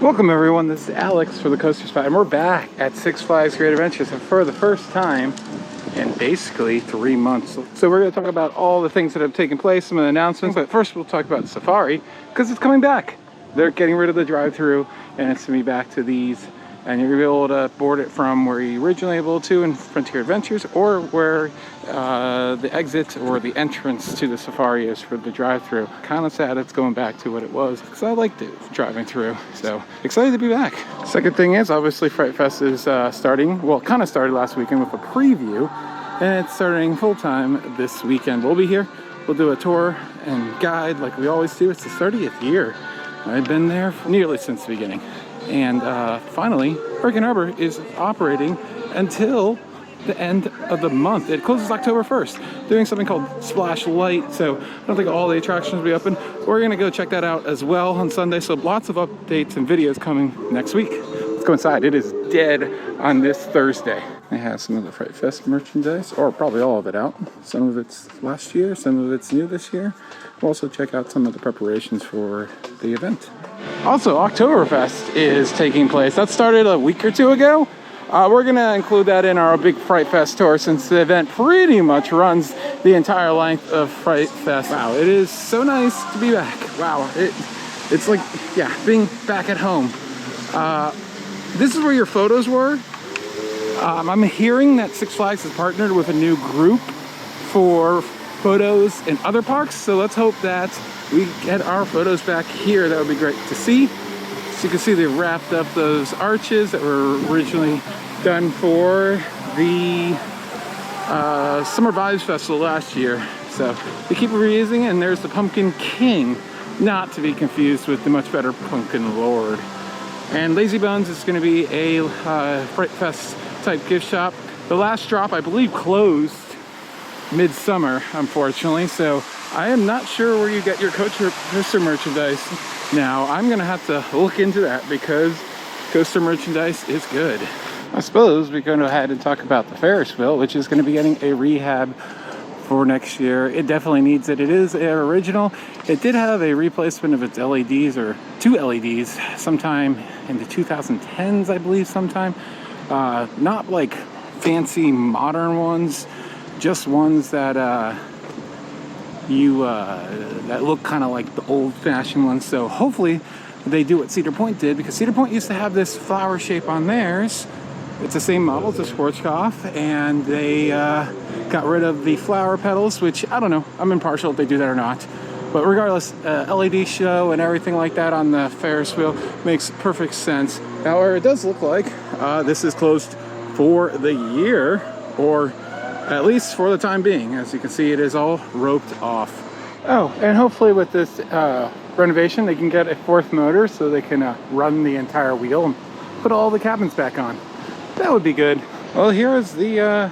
Welcome everyone, this is Alex for the Coaster Spot, and we're back at Six Flags Great Adventures for the first time in basically 3 months. So we're going to talk about all the things that have taken place, some of the announcements, but first we'll talk about Safari because it's coming back. They're getting rid of the drive-through and it's going to be back to these, and you're going to be able to board it from where you originally able to in Frontier Adventures, or where the exit or the entrance to the Safari is for the drive-through. Kind of sad it's going back to what it was because I liked it driving through, so excited to be back. Second thing is obviously Fright Fest is starting, well, kind of started last weekend with a preview, and it's starting full-time this weekend. We'll be here, we'll do a tour and guide like we always do. It's the 30th year. I've been there nearly since the beginning. And finally, Hurricane Harbor is operating until the end of the month. It closes October 1st, doing something called Splash Light, so I don't think all the attractions will be open. We're gonna go check that out as well on Sunday, so lots of updates and videos coming next week. Let's go inside. It is dead on this Thursday. They have some of the Fright Fest merchandise, or probably all of it out. Some of it's last year, some of it's new this year. We'll also check out some of the preparations for the event. Also, Oktoberfest is taking place. That started a week or two ago. We're gonna include that in our big Fright Fest tour since the event pretty much runs the entire length of Fright Fest. Wow, it is so nice to be back. Wow, it's like, yeah, being back at home. This is where your photos were. I'm hearing that Six Flags has partnered with a new group for photos in other parks, so let's hope that we get our photos back here. That would be great to see. So you can see they wrapped up those arches that were originally done for the Summer Vibes Festival last year. So they keep reusing it, and there's the Pumpkin King, not to be confused with the much better Pumpkin Lord. And Lazy Bones is going to be a Fright Fest type gift shop. The last drop, I believe, closed midsummer, unfortunately, so I am not sure where you get your coaster merchandise now. I'm gonna have to look into that because coaster merchandise is good. I suppose we're going to go ahead and talk about the Ferris wheel, which is going to be getting a rehab for next year. It definitely needs it. It is an original. It did have a replacement of its LEDs, or 2 LEDs, sometime in the 2010s, I believe, sometime. Not like fancy modern ones, just ones that that look kind of like the old-fashioned ones. So hopefully they do what Cedar Point did, because Cedar Point used to have this flower shape on theirs. It's the same model as the Schwarzkopf, and they got rid of the flower petals, which I don't know, I'm impartial if they do that or not. But regardless, LED show and everything like that on the Ferris wheel makes perfect sense. However, it does look like this is closed for the year, or at least for the time being. As you can see, it is all roped off. Oh, and hopefully with this renovation, they can get a 4th motor so they can run the entire wheel and put all the cabins back on. That would be good. Well, here is the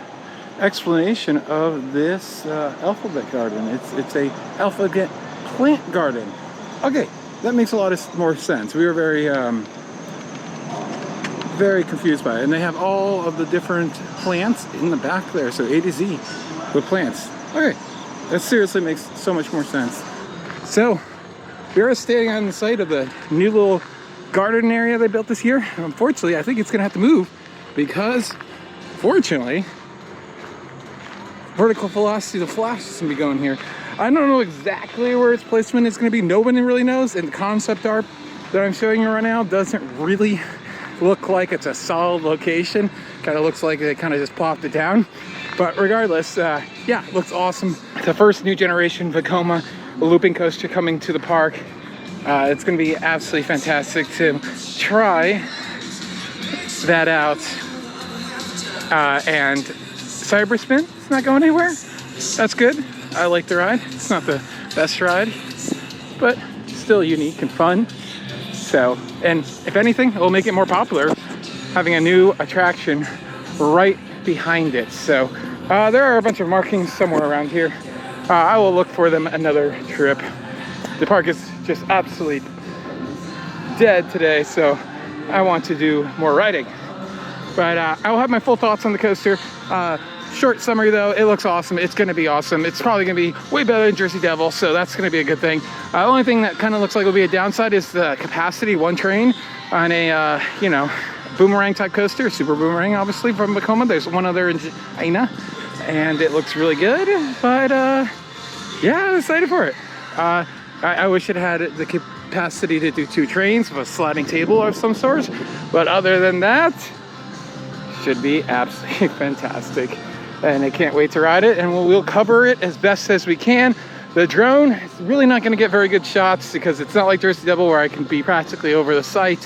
explanation of this alphabet garden. It's a alphabet plant garden. Okay, that makes a lot more sense. We were very confused by it, and they have all of the different plants in the back there, so A to Z with plants. Okay, that seriously makes so much more sense. So we're standing on the site of the new little garden area they built this year, and unfortunately I think it's gonna have to move because, fortunately, vertical velocity, the Flash is gonna be going here. I don't know exactly where its placement is gonna be. Nobody really knows, and the concept art that I'm showing you right now doesn't really look like it's a solid location. Kind of looks like they kind of just plopped it down. But regardless, yeah, looks awesome. It's the first new generation Vekoma looping coaster coming to the park. It's going to be absolutely fantastic to try that out. And Cyberspin, it's not going anywhere. That's good. I like the ride. It's not the best ride, but still unique and fun. So, and if anything, it will make it more popular, having a new attraction right behind it. So there are a bunch of markings somewhere around here. I will look for them another trip. The park is just absolutely dead today, so I want to do more riding. But I will have my full thoughts on the coaster Short summary though, it looks awesome. It's gonna be awesome. It's probably gonna be way better than Jersey Devil, so that's gonna be a good thing. The only thing that kind of looks like will be a downside is the capacity, one train on a, you know, boomerang type coaster, super boomerang obviously from Vekoma. There's one other in Aina, and it looks really good, but yeah, I'm excited for it. I wish it had the capacity to do 2 trains with a sliding table of some sort, but other than that, should be absolutely fantastic. And I can't wait to ride it, and we'll cover it as best as we can. The drone is really not going to get very good shots because it's not like Jersey Devil where I can be practically over the site,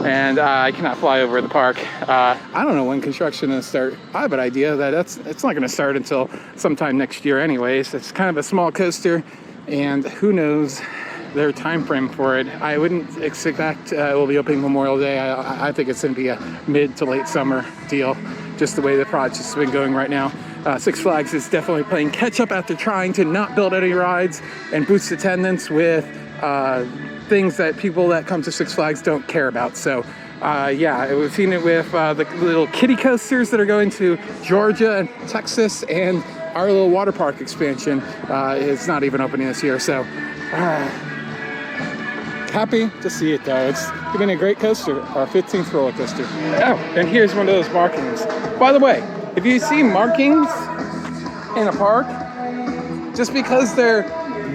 and I cannot fly over the park. I don't know when construction is start. I have an idea that it's not going to start until sometime next year anyways. It's kind of a small coaster, and who knows their time frame for it. I wouldn't expect it will be opening Memorial Day. I think it's going to be a mid to late summer deal, just the way the project's been going right now. Six Flags is definitely playing catch up after trying to not build any rides and boost attendance with things that people that come to Six Flags don't care about. So yeah, we've seen it with the little kiddie coasters that are going to Georgia and Texas, and our little water park expansion is not even opening this year. So happy to see it though. It's been a great coaster, our 15th roller coaster. Oh, and here's one of those markings. By the way, if you see markings in a park, just because they're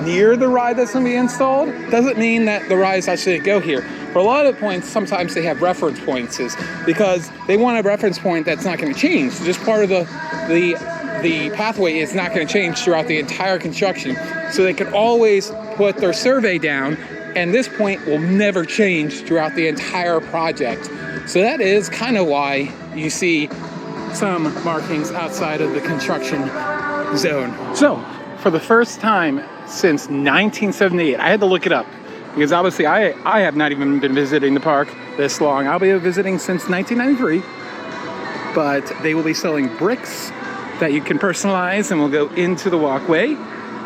near the ride that's going to be installed, doesn't mean that the ride is actually going to go here. For a lot of points, sometimes they have reference points because they want a reference point that's not going to change. Just part of the pathway is not going to change throughout the entire construction. So they can always put their survey down, and this point will never change throughout the entire project. So that is kind of why you see some markings outside of the construction zone. So for the first time since 1978, I had to look it up because obviously I have not even been visiting the park this long. I'll be visiting since 1993, but they will be selling bricks that you can personalize, and we'll go into the walkway.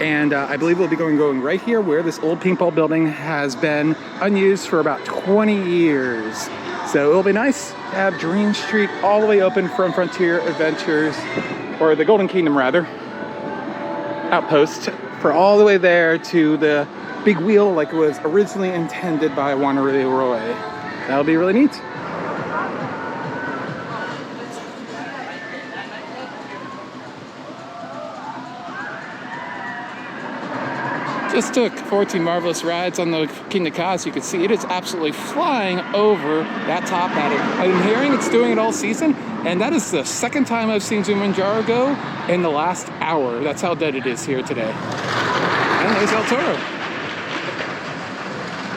And I believe we'll be going right here where this old paintball building has been unused for about 20 years. So it'll be nice to have Dream Street all the way open from Frontier Adventures, or the Golden Kingdom rather, outpost, for all the way there to the big wheel like it was originally intended by Wanneroo. That'll be really neat. Just took 14 marvelous rides on the Kingda Ka, so you can see it is absolutely flying over that top hat. I'm hearing it's doing it all season, and that is the second time I've seen Zumanjaro go in the last hour. That's how dead it is here today. And there's El Toro.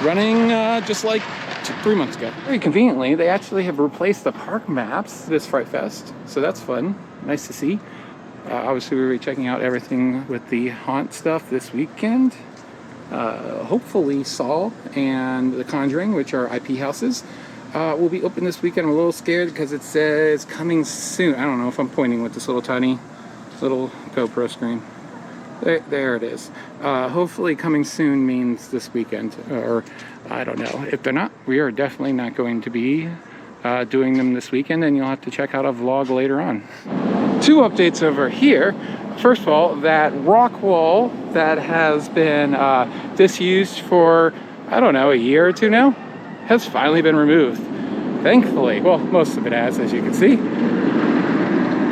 Running just like 3 months ago. Very conveniently, they actually have replaced the park maps this Fright Fest, so that's fun. Nice to see. Obviously, we'll be checking out everything with the haunt stuff this weekend. Hopefully, Saw and The Conjuring, which are IP houses, will be open this weekend. I'm a little scared because it says coming soon. I don't know if I'm pointing with this little tiny little GoPro screen. There it is. Hopefully, coming soon means this weekend, or I don't know. If they're not, we are definitely not going to be doing them this weekend, and you'll have to check out a vlog later on. 2 updates over here. First of all, that rock wall that has been disused for, I don't know, a year or 2 now, has finally been removed. Thankfully. Well, most of it has, as you can see.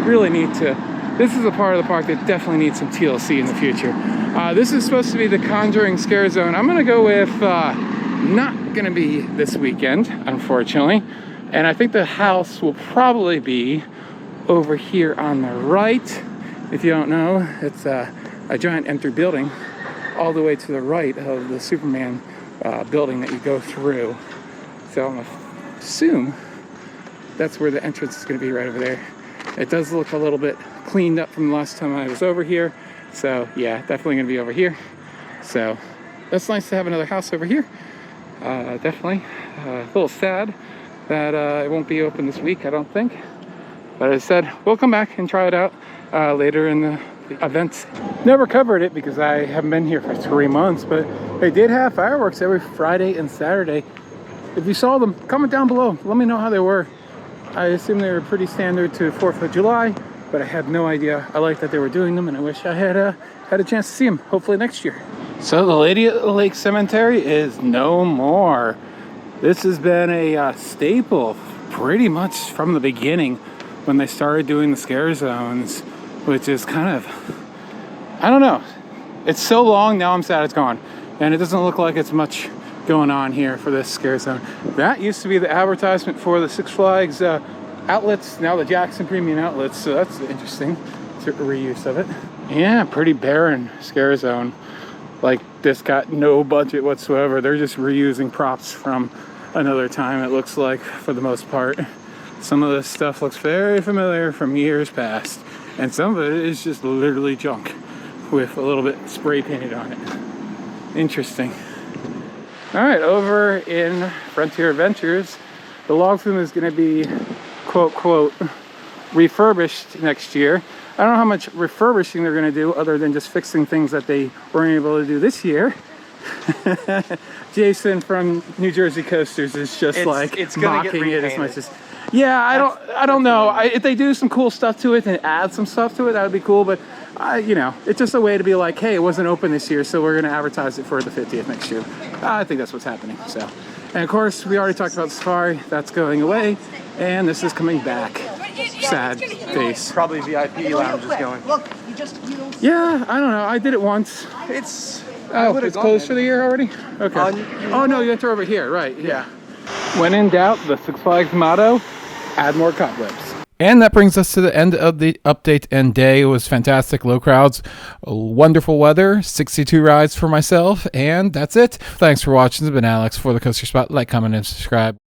Really need to, this is a part of the park that definitely needs some TLC in the future. This is supposed to be the Conjuring Scare Zone. I'm gonna go with not gonna be this weekend, unfortunately. And I think the house will probably be over here on the right. If you don't know, it's a giant empty building all the way to the right of the Superman building that you go through. So I'm gonna assume that's where the entrance is gonna be, right over there. It does look a little bit cleaned up from the last time I was over here. So yeah, definitely gonna be over here. So that's nice to have another house over here. Definitely a little sad that it won't be open this week, I don't think. But as I said, we'll come back and try it out later in the events. Never covered it because I haven't been here for 3 months, but they did have fireworks every Friday and Saturday. If you saw them, comment down below. Let me know how they were. I assume they were pretty standard to 4th of July, but I had no idea. I like that they were doing them, and I wish I had had a chance to see them, hopefully next year. So the Lady of the Lake Cemetery is no more. This has been a staple pretty much from the beginning when they started doing the scare zones, which is kind of, I don't know. It's so long now, I'm sad it's gone. And it doesn't look like it's much going on here for this scare zone. That used to be the advertisement for the Six Flags outlets, now the Jackson Premium Outlets, so that's interesting. It's a reuse of it. Yeah, pretty barren scare zone. Like, this got no budget whatsoever. They're just reusing props from another time, it looks like, for the most part. Some of this stuff looks very familiar from years past, and some of it is just literally junk with a little bit spray painted on it. Interesting. All right, over in Frontier Adventures, the log flume is going to be quote refurbished next year. I don't know how much refurbishing they're going to do other than just fixing things that they weren't able to do this year. Jason from New Jersey Coasters is just it's mocking it as much as. Yeah, I don't know. If they do some cool stuff to it and add some stuff to it, that would be cool. But you know, it's just a way to be like, hey, it wasn't open this year, so we're going to advertise it for the 50th next year. I think that's what's happening. So, and of course, we already talked about the safari. That's going away, and this is coming back. Sad face. Probably VIP lounge is going. Yeah, I don't know. I did it once. It's closed for the year already? Okay. Oh no, you enter over here, right? Yeah. When in doubt, the Six Flags motto: add more cobwebs. And that brings us to the end of the update and day. It was fantastic, low crowds, wonderful weather, 62 rides for myself, and that's it. Thanks for watching. It's been Alex for the Coaster Spot. Like, comment, and subscribe.